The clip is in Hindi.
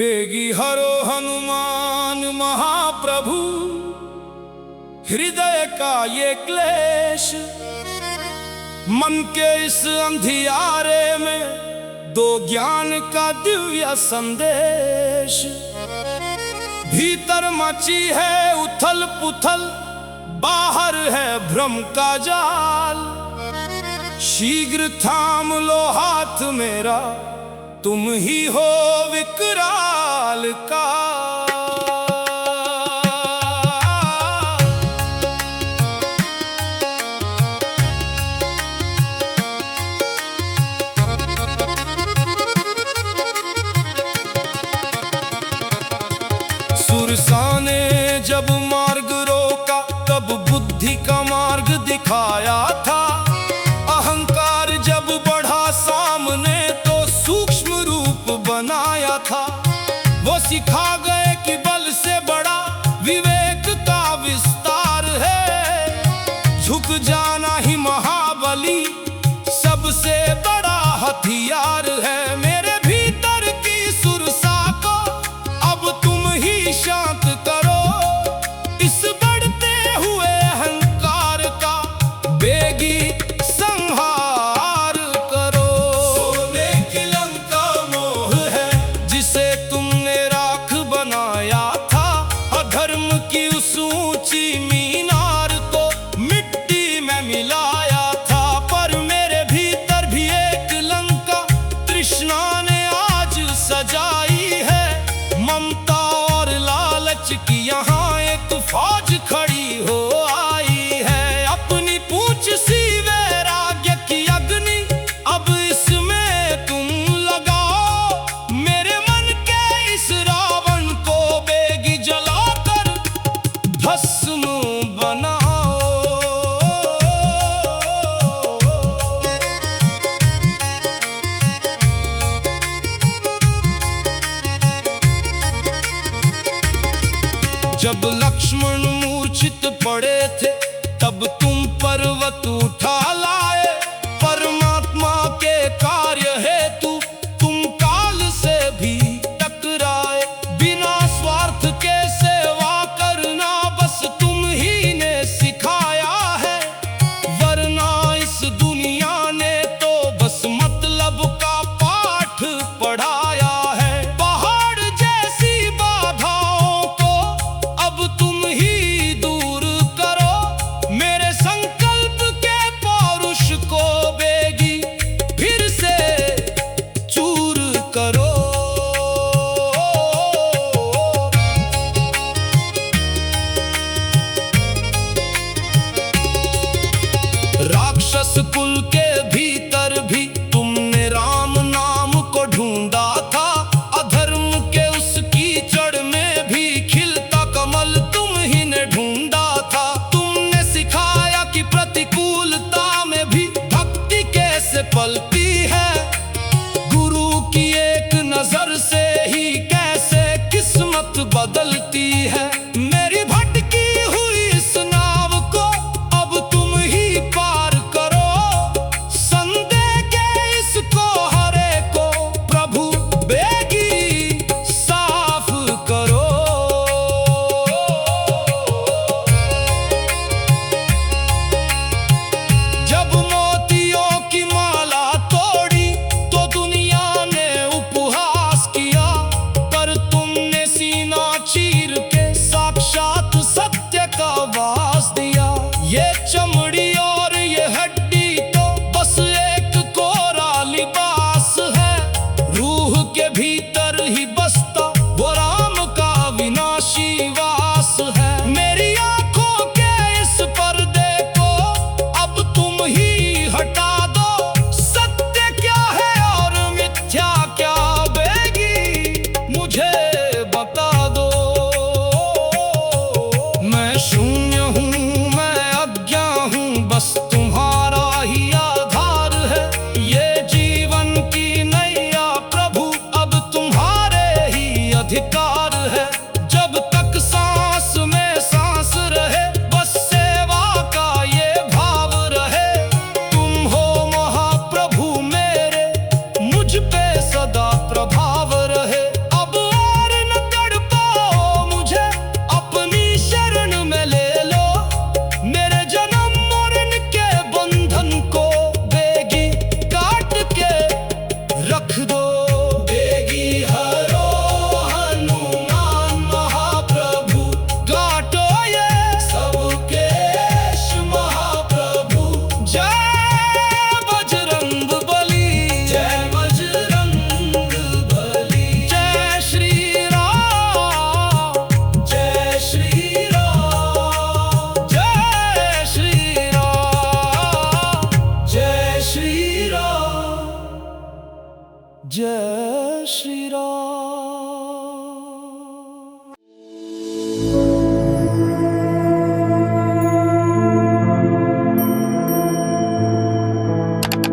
बेगी हरो हनुमान महाप्रभु, हृदय का ये क्लेश। मन के इस अंधियारे में दो ज्ञान का दिव्य संदेश। भीतर मची है उथल पुथल, बाहर है भ्रम का जाल। शीघ्र थाम लो हाथ मेरा, तुम ही हो विकराल का। सुरसा ने जब मार्ग रोका, तब बुद्धि का मार्ग दिखाया था। अहंकार जब बढ़ा सामने, तो सूक्ष्म रूप बनाया था। वो सिखा गए कि बल से बड़ा विवेक का विस्तार है। झुक जाना ही महाबली सबसे बड़ा हथियार है। मेरे भीतर की सुरसा को अब तुम ही शांत करो, इस बढ़ते हुए अहंकार का बेगी संहार करो। सोने की लंका मोह है जिसे तुमने राख बनाया था। अधर्म की उस ऊंची मीनार को मिट्टी में मिलाया था। पर मेरे भीतर भी एक लंका तृष्णा ने आज सजाई है। ममता और लालच की यहाँ एक फौज खड़ी हो आई है। अपनी पूंछ सी वैराग्य की अग्नि अब इसमें तुम लगाओ। मेरे मन के इस रावण को बेगी जलाकर भस्म बनाओ। जब लक्ष्मण मूर्छित पड़े